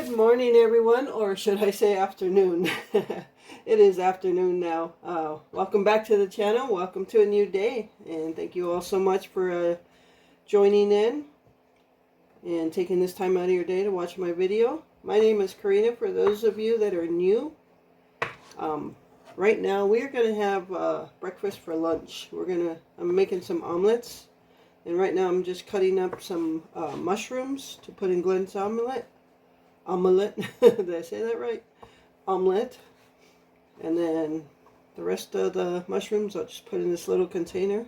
Good morning, everyone, or should I say afternoon? It is afternoon now. Welcome back to the channel. Welcome to a new day. And thank you all so much for joining in and taking this time out of your day to watch my video. My name is Corinna, for those of you that are new. Right now, we are going to have breakfast for lunch. I'm making some omelets. And right now, I'm just cutting up some mushrooms to put in Glenn's omelet. Did I say that right? Omelet. And then the rest of the mushrooms I'll just put in this little container.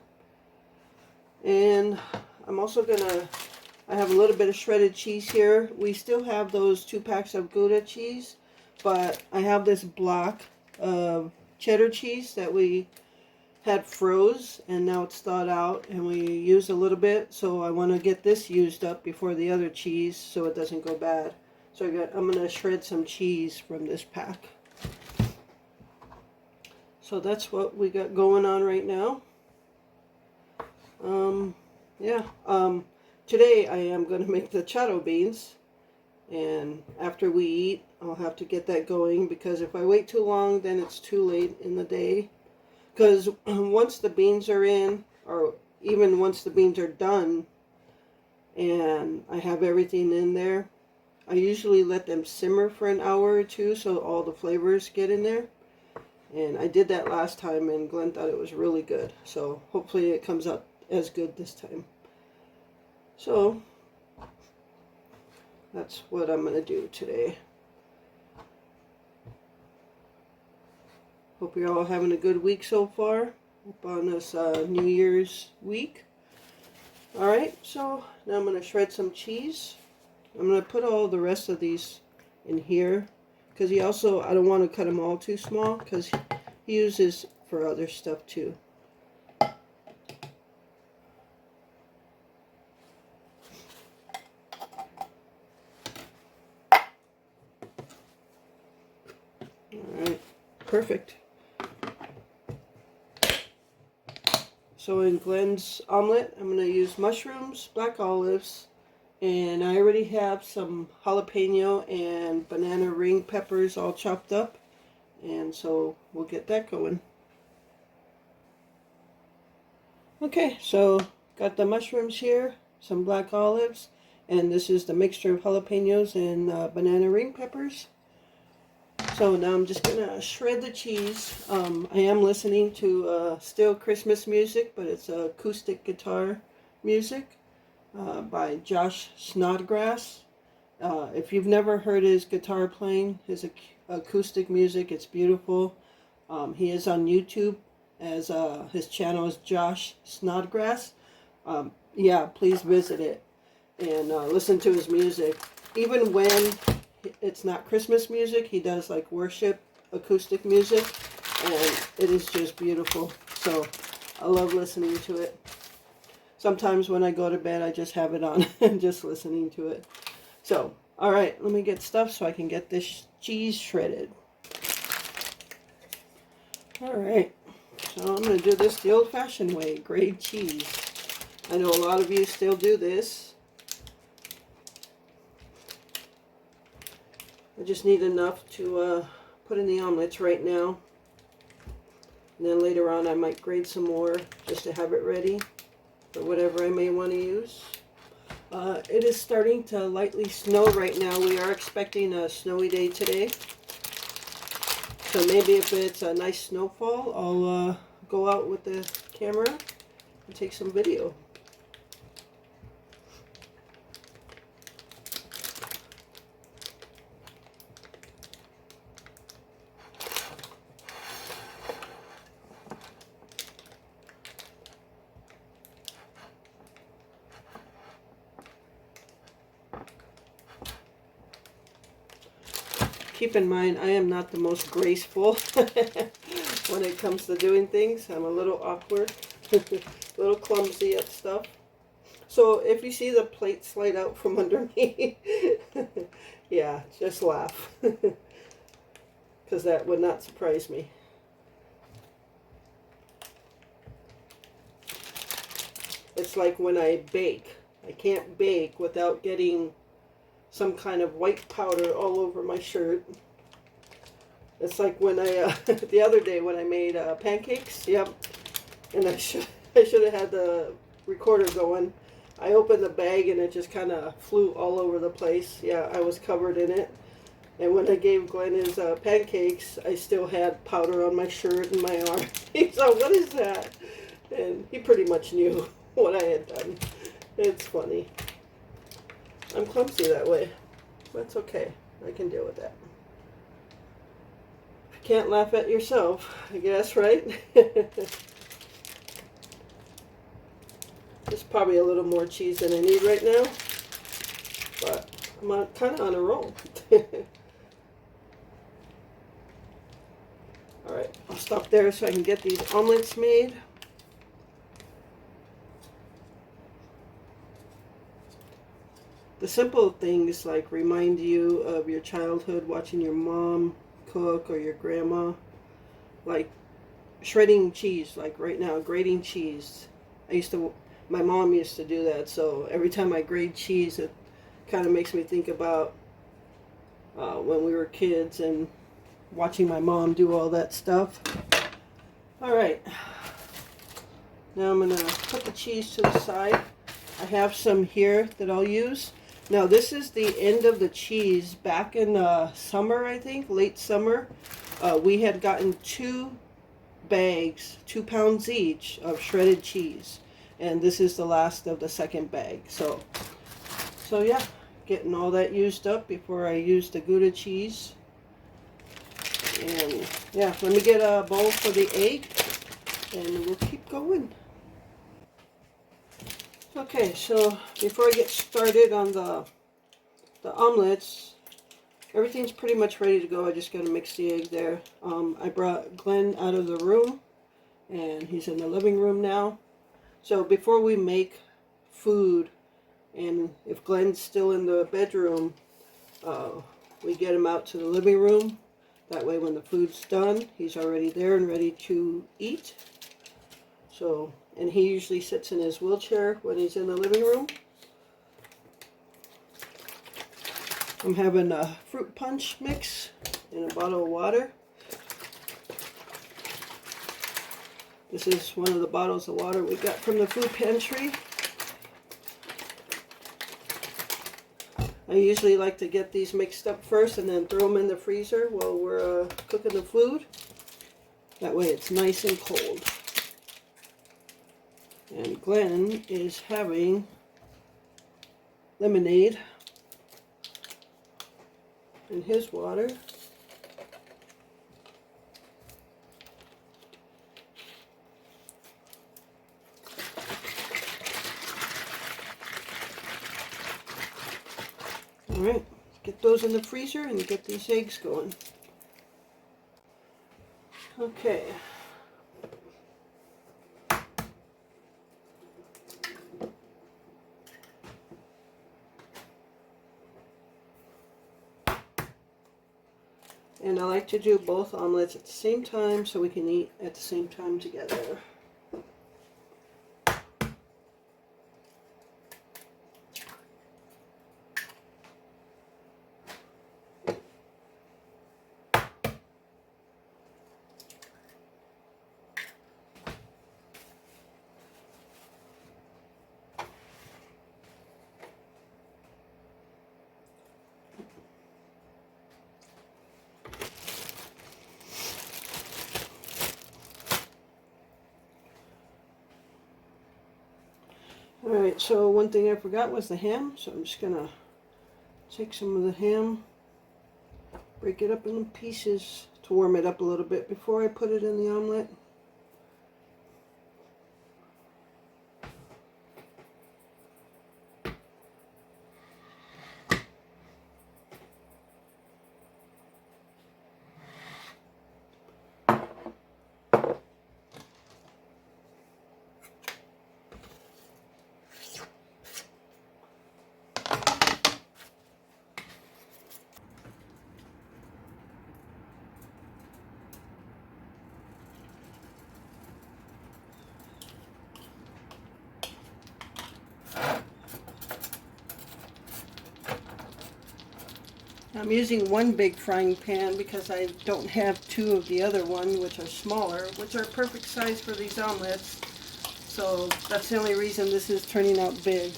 And I'm also I have a little bit of shredded cheese here. We still have those 2 packs of Gouda cheese, but I have this block of cheddar cheese that we had froze, and now it's thawed out, and we used a little bit, so I want to get this used up before the other cheese so it doesn't go bad. So I'm going to shred some cheese from this pack. So that's what we got going on right now. Today I am going to make the charo beans, and after we eat I'll have to get that going, because if I wait too long then it's too late in the day. Because once the beans are in, or even once the beans are done and I have everything in there, I usually let them simmer for an hour or two so all the flavors get in there. And I did that last time and Glenn thought it was really good. So hopefully it comes out as good this time. So that's what I'm going to do today. Hope you're all having a good week so far. Up on this New Year's week. Alright, so now I'm going to shred some cheese. I'm going to put all the rest of these in here, because I don't want to cut them all too small, because he uses for other stuff too. Alright, perfect. So in Glenn's omelet, I'm going to use mushrooms, black olives, and I already have some jalapeno and banana ring peppers all chopped up. And so we'll get that going. Okay, so got the mushrooms here, some black olives, and this is the mixture of jalapenos and banana ring peppers. So now I'm just going to shred the cheese. I am listening to still Christmas music, but it's acoustic guitar music by Josh Snodgrass. If you've never heard his guitar playing, his acoustic music, it's beautiful. He is on YouTube as his channel is Josh Snodgrass. Yeah, please visit it and listen to his music. Even when it's not Christmas music, he does like worship acoustic music, and it is just beautiful. So I love listening to it. Sometimes when I go to bed I just have it on and just listening to it. So alright, let me get stuff so I can get this cheese shredded. Alright, so I'm going to do this the old-fashioned way, grate cheese. I know a lot of you still do this. I just need enough to put in the omelets right now. And then later on I might grate some more just to have it ready for whatever I may want to use. It is starting to lightly snow right now. We are expecting a snowy day today. So maybe if it's a nice snowfall, I'll go out with the camera and take some video. Keep in mind, I am not the most graceful when it comes to doing things. I'm a little awkward, a little clumsy at stuff. So if you see the plate slide out from under me, yeah, just laugh, because that would not surprise me. It's like when I bake. I can't bake without getting some kind of white powder all over my shirt. It's like when I, the other day when I made pancakes, yep, and I should have had the recorder going. I opened the bag and it just kind of flew all over the place. Yeah, I was covered in it. And when I gave Glenn his pancakes, I still had powder on my shirt and my arm. He's like, what is that? And he pretty much knew what I had done. It's funny. I'm clumsy that way. That's okay. I can deal with that. Can't laugh at yourself, I guess, right? There's probably a little more cheese than I need right now. But I'm kind of on a roll. Alright, I'll stop there so I can get these omelets made. The simple things like remind you of your childhood, watching your mom cook or your grandma, like shredding cheese, like right now, grating cheese. My mom used to do that, so every time I grate cheese, it kind of makes me think about when we were kids and watching my mom do all that stuff. Alright, now I'm going to put the cheese to the side. I have some here that I'll use. Now this is the end of the cheese. Back in summer, I think, late summer, we had gotten 2 bags, 2 pounds each of shredded cheese. And this is the last of the second bag. So yeah, getting all that used up before I use the Gouda cheese. And yeah, let me get a bowl for the egg and we'll keep going. Okay, so before I get started on the omelets, everything's pretty much ready to go. I just got to mix the egg there. I brought Glenn out of the room, and he's in the living room now. So before we make food, and if Glenn's still in the bedroom, we get him out to the living room. That way when the food's done, he's already there and ready to eat. So, and he usually sits in his wheelchair when he's in the living room. I'm having a fruit punch mix in a bottle of water. This is one of the bottles of water we got from the food pantry. I usually like to get these mixed up first and then throw them in the freezer while we're cooking the food. That way it's nice and cold. And Glenn is having lemonade in his water. Alright, get those in the freezer and get these eggs going. Okay. And I like to do both omelets at the same time so we can eat at the same time together. Alright, so one thing I forgot was the ham, so I'm just going to take some of the ham, break it up in pieces to warm it up a little bit before I put it in the omelet. I'm using one big frying pan because I don't have two of the other one, which are smaller, which are perfect size for these omelets. So that's the only reason this is turning out big.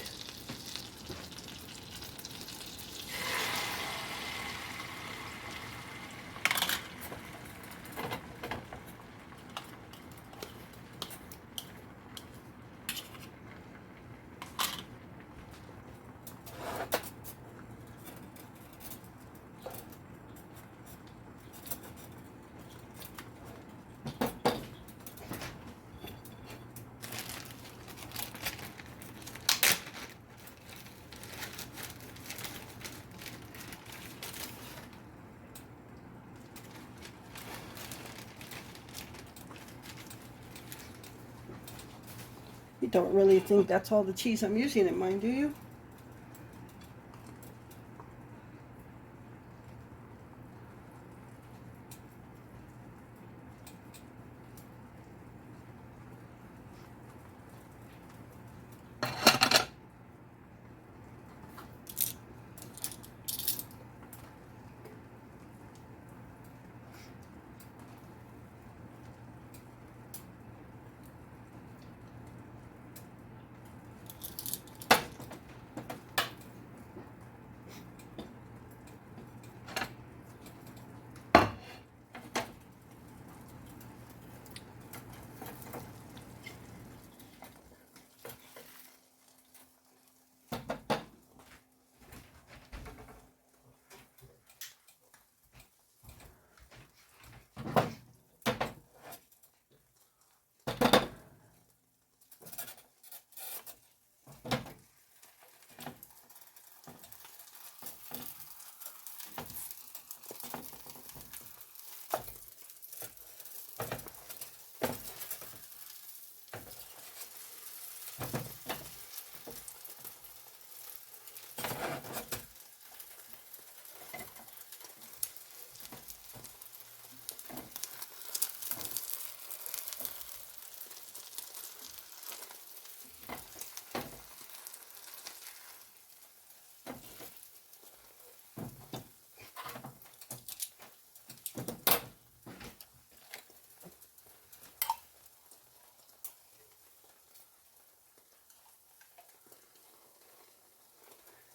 You don't really think that's all the cheese I'm using in mine, do you?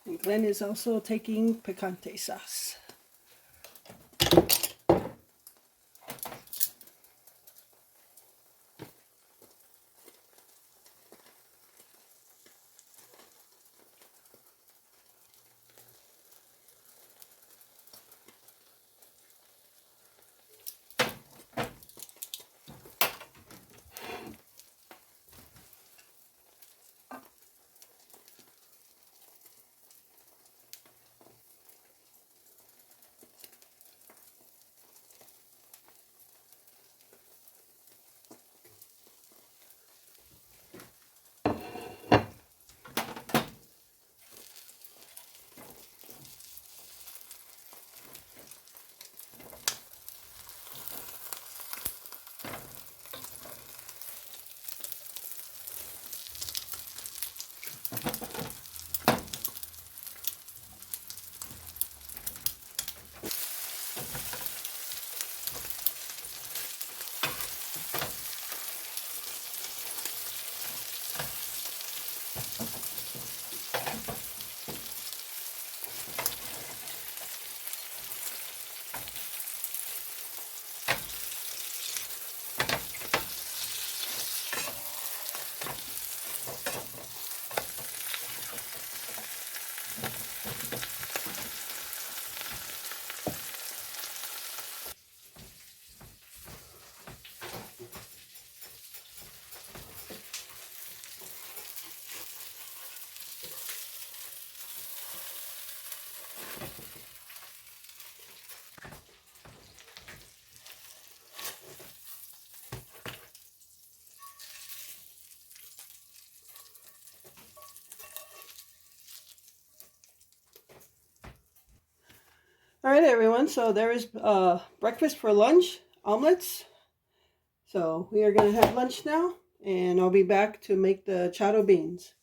And Glenn is also taking picante sauce. All right, everyone. So there is breakfast for lunch, omelets. So we are going to have lunch now, and I'll be back to make the chado beans.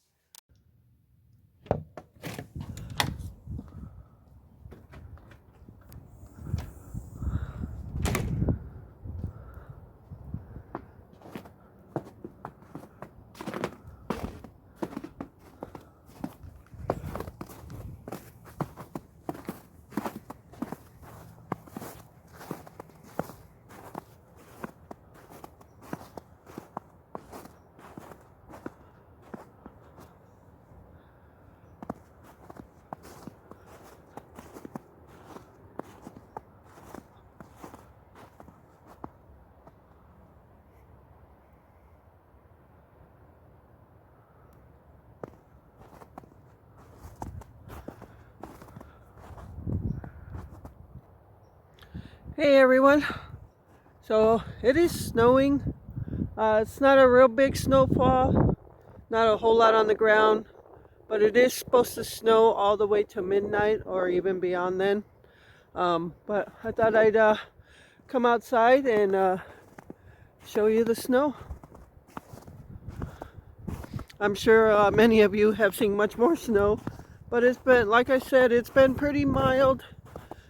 Hey everyone, so it is snowing. It's not a real big snowfall, not a whole lot on the ground, but it is supposed to snow all the way to midnight or even beyond then. But I thought I'd come outside and show you the snow. I'm sure many of you have seen much more snow, but it's been, like I said, it's been pretty mild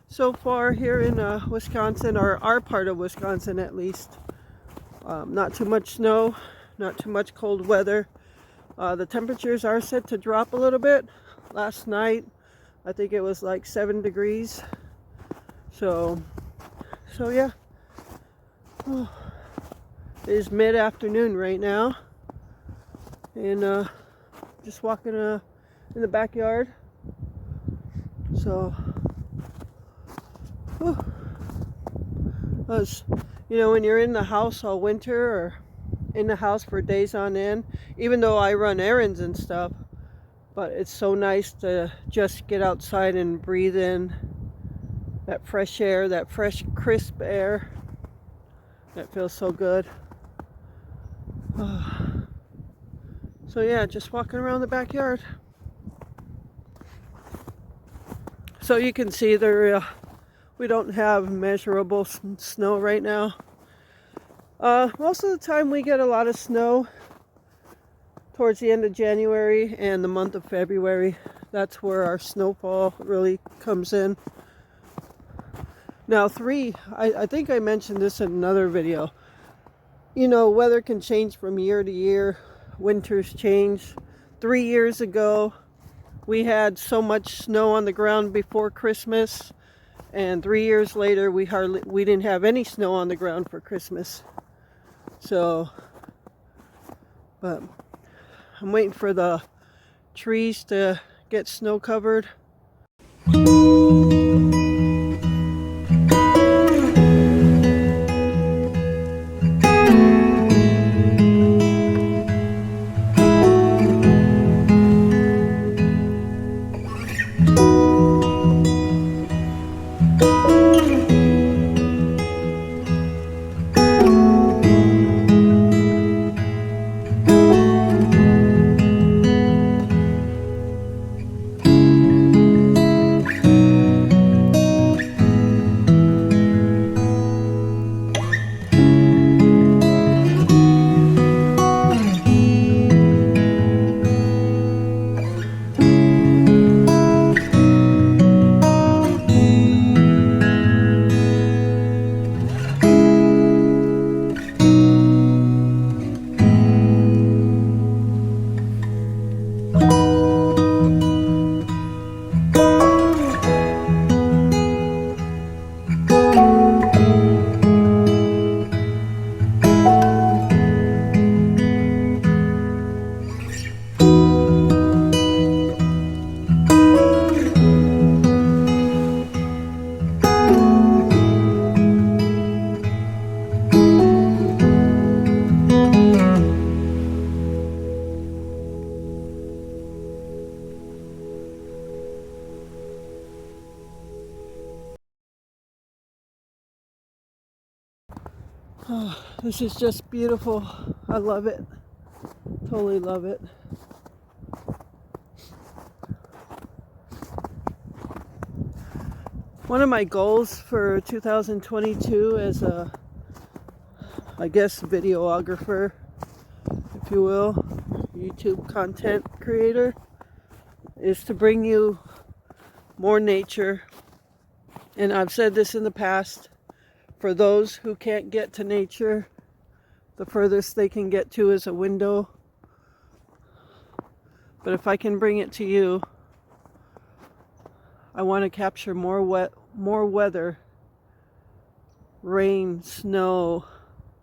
so far here in Wisconsin, or our part of Wisconsin at least. Not too much snow, not too much cold weather. The temperatures are set to drop a little bit. Last night, I think it was like 7 degrees. So yeah. Oh, it is mid-afternoon right now, and just walking in the backyard. So, you know, when you're in the house all winter or in the house for days on end, even though I run errands and stuff, but it's so nice to just get outside and breathe in that fresh air, that fresh crisp air. That feels so good. So yeah, just walking around the backyard. So you can see there, we don't have measurable snow right now. Most of the time we get a lot of snow towards the end of January and the month of February. That's where our snowfall really comes in. Now I think I mentioned this in another video. You know, weather can change from year to year. Winters change. 3 years ago, we had so much snow on the ground before Christmas, and 3 years later, we didn't have any snow on the ground for Christmas. So, but I'm waiting for the trees to get snow covered. Oh, this is just beautiful. I love it. Totally love it. One of my goals for 2022 as a, I guess, videographer, if you will, YouTube content creator, is to bring you more nature. And I've said this in the past, for those who can't get to nature, the furthest they can get to is a window. But if I can bring it to you, I want to capture more weather, rain, snow,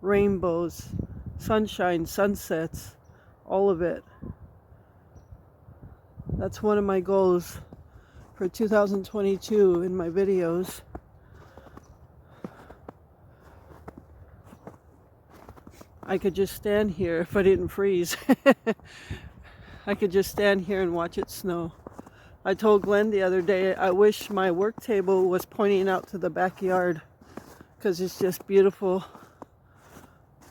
rainbows, sunshine, sunsets, all of it. That's one of my goals for 2022 in my videos. I could just stand here if I didn't freeze. I could just stand here and watch it snow. I told Glenn the other day, I wish my work table was pointing out to the backyard. because it's just beautiful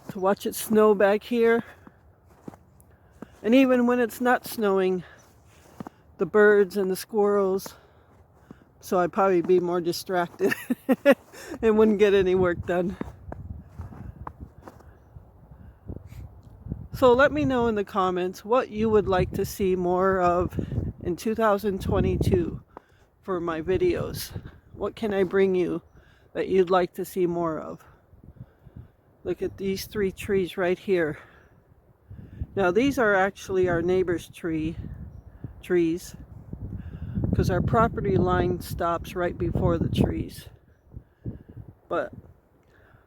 to watch it snow back here. And even when it's not snowing, the birds and the squirrels, so I'd probably be more distracted and wouldn't get any work done. So let me know in the comments what you would like to see more of in 2022 for my videos. What can I bring you that you'd like to see more of? Look at these 3 trees right here. Now these are actually our neighbor's trees, because our property line stops right before the trees. But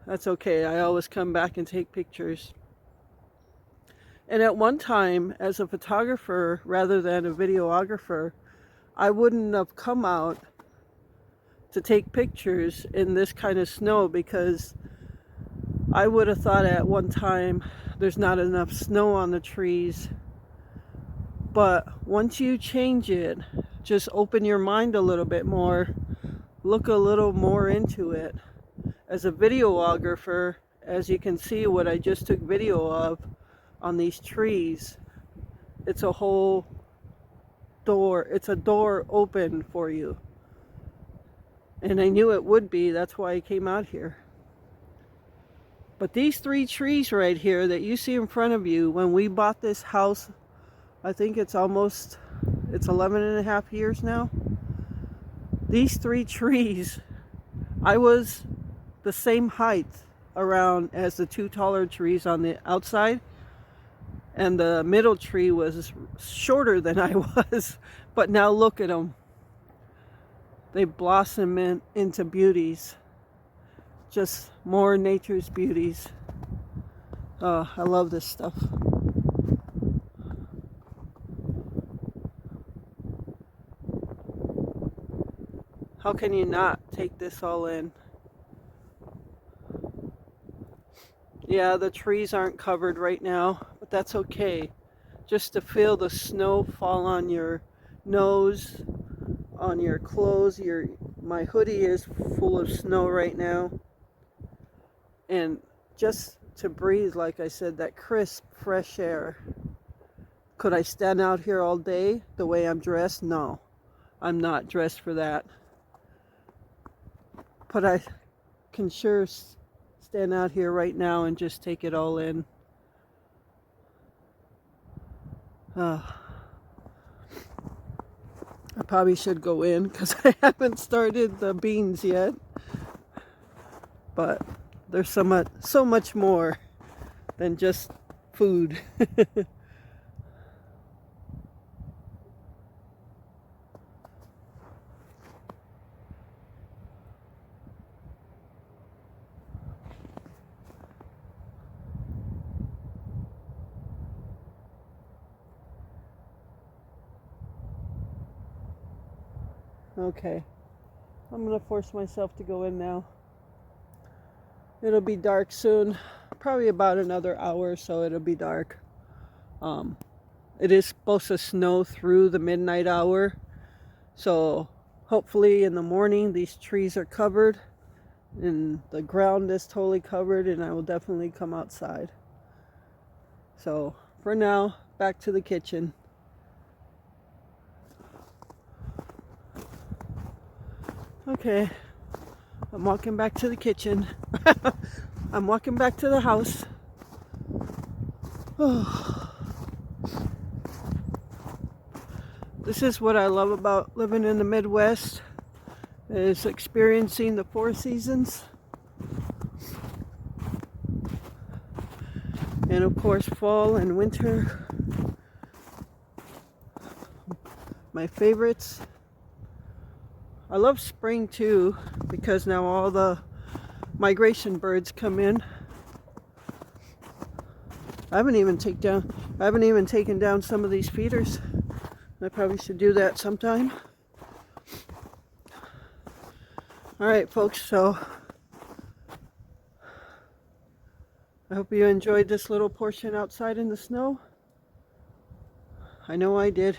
that's okay, I always come back and take pictures. And at one time, as a photographer rather than a videographer, I wouldn't have come out to take pictures in this kind of snow, because I would have thought at one time there's not enough snow on the trees. But once you change it, just open your mind a little bit more, look a little more into it. As a videographer, as you can see what I just took video of on these trees, it's a whole door, it's a door open for you. And I knew it would be, that's why I came out here. But these 3 trees right here that you see in front of you, when we bought this house, I think it's 11 and a half years now. These 3 trees, I was the same height around as the 2 taller trees on the outside, and the middle tree was shorter than I was. But now look at them. They blossom into beauties. Just more nature's beauties. Oh, I love this stuff. How can you not take this all in? Yeah, the trees aren't covered right now, but that's okay. Just to feel the snow fall on your nose, on your clothes. My hoodie is full of snow right now. And just to breathe, like I said, that crisp, fresh air. Could I stand out here all day the way I'm dressed? No, I'm not dressed for that. But I can sure stand out here right now and just take it all in. I probably should go in because I haven't started the beans yet. But there's so much more than just food. Okay, I'm gonna force myself to go in now. It'll be dark soon, probably about another hour or so it'll be dark. It is supposed to snow through the midnight hour, so hopefully in the morning these trees are covered and the ground is totally covered, and I will definitely come outside. So for now, back to the kitchen. Okay, I'm walking back to the kitchen. I'm walking back to the house. Oh. This is what I love about living in the Midwest, is experiencing the 4 seasons. And of course fall and winter. My favorites. I love spring too, because now all the migration birds come in. I haven't even taken down some of these feeders. I probably should do that sometime. All right, folks, so I hope you enjoyed this little portion outside in the snow. I know I did.